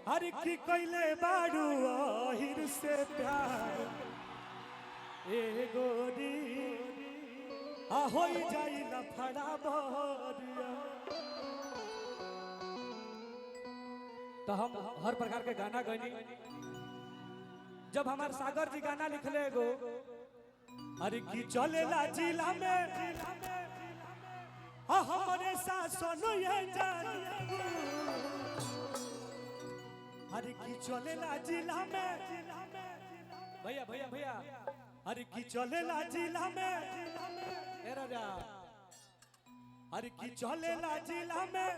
हर की कोइले बारू हिर से प्यार ए गोरी होई जाई लफड़ा बोरिया। तो हम हर प्रकार के गाना गनी। जब हमार सागर जी गाना लिखले गो अरे की चलेला जिला में हमारे साथ सुनो ये जान अरे की चलेला जिला में भैया भैया भैया अरे की चलेला जिला में ए राजा अरे की चलेला जिला में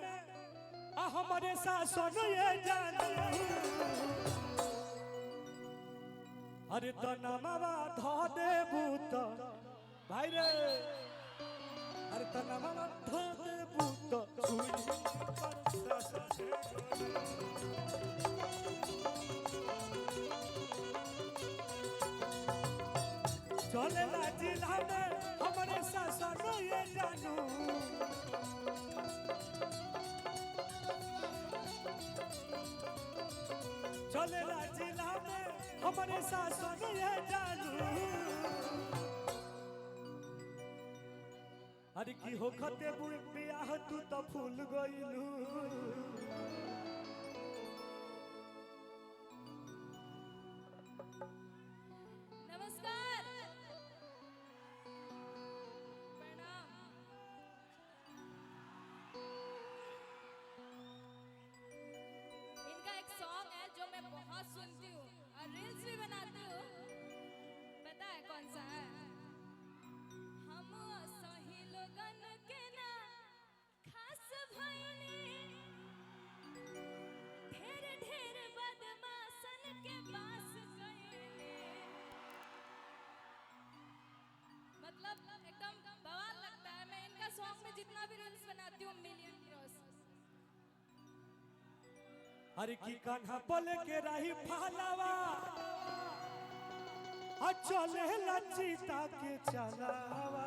हमारे साथ सुनो ये जान अरे तो नमावा धो दे बूत भाई रे अरे तो नमावा धो दे बूत चले ला जिला में हमारे साथ ये जानू चले ला जिला में हमारे साथ ये जानू अरे की हो खते बियाह तू तो फूल गइलू नमस्कार प्रणाम। इनका एक सॉन्ग है जो मैं बहुत सुनती हूँ और रील्स भी बनाती हूँ। पता है कौन सा है? हम सही लोगन के ना खास भइनी ढेर ढेर बदमाशन के पास गइनी। मतलब एकदम बवाल लगता है। मैं इनका सॉन्ग में जितना भी रील्स बनाती हूँ मिलियन क्रॉस। अरे की कान्हा बोले के रही फालावा चले लचीता के चलावा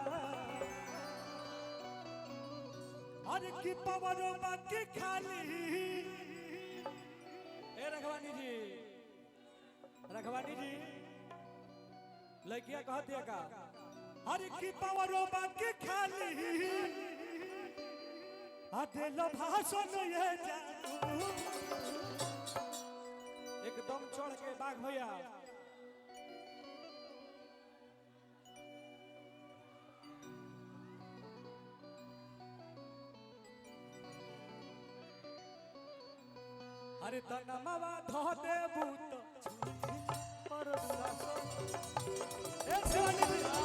अरे की पवनो बाकी खाली ए रघवानी जी लड़किया कहती है का अरे की पवनो बाकी खाली अदेलो भाषण ये जानू एकदम चढ़ के बाघ भैया अरे तनमवा धो दे बूत पर सासो ए शिवानी भैया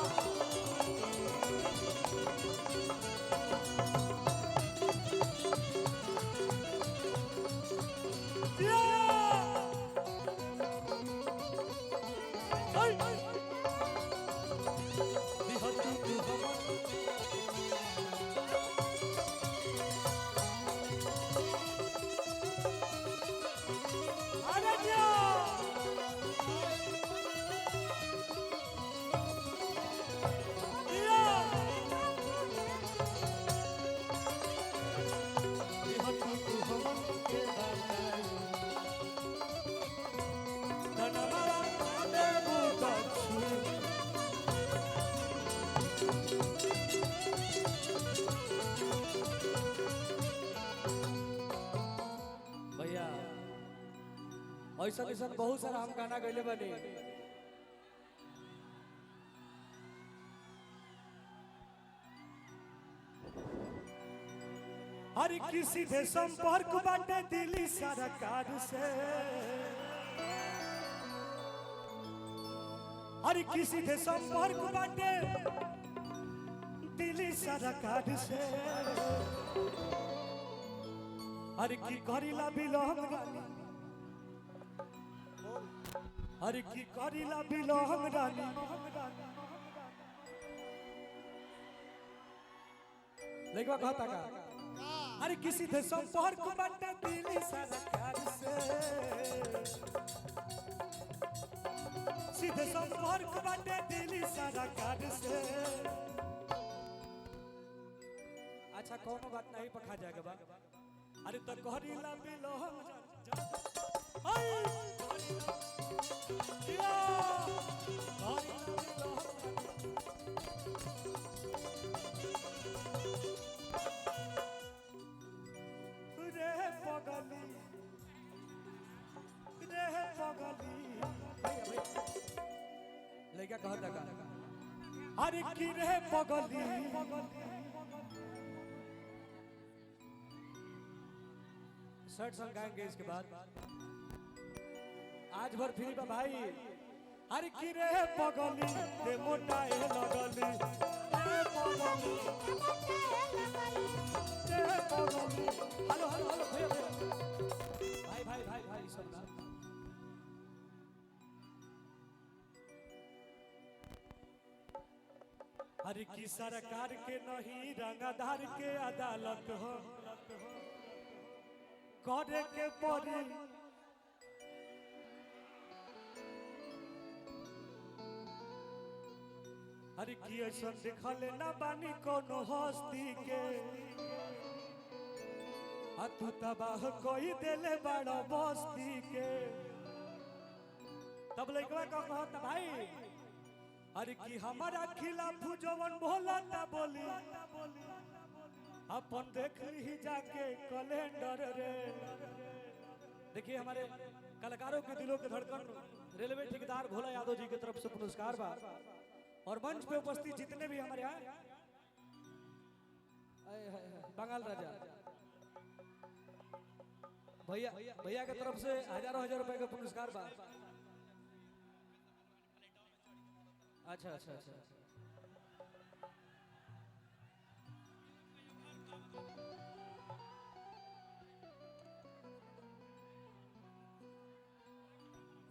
ऐसा ऐसा बहुत सारा हम गाना गैले बने। हर किसी से संपर्क बाटे दिल्ली सरकार से हर किसी से संपर्क बाटे दिल्ली सरकार से हर की करीला बिलोंग रानी हर की करीला बिलोंग रानी लेकिन कहता का अरे किसी से संपर्क बाटे दिल्ली सरकार से सीधे संपर्क बाटे दिल्ली सरकार से। अच्छा कौन बात नहीं पखा जाएगा बा अरे तो कहरी ला बिलोंग अरे की रे पगली शर्ट सॉन्ग गाएंगे इसके बाद आज भर फ्री बा भाई अरे की रे पगली ते मोटाए लगली रे पगली रे पगली हेलो हेलो हेलो भैया भैया भाई भाई भाई भाई सब ना अरे की सरकार के नहीं रंगदार के अदालत हो करे के पड़ी अरे की ऐसा देखले ना बानी कोनो हस्ती के तू तबाह कोई देले बड़ा बस्ती के तब लइकवा का कहत भाई अरे की हमारा खिलाफ जवन भोला ना बोली अपन देख ली जाके कैलेंडर रे देखिए हमारे कलाकारों के दिलों के धड़कन रेलवे ठेकेदार भोला यादव जी की तरफ से पुरस्कार बा और मंच पे उपस्थित जितने भी हमारे यहाँ बंगाल राजा भैया भैया की तरफ से हजारों हजार रुपए का पुरस्कार बा अच्छा अच्छा अच्छा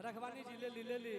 रखवानी जी ले ली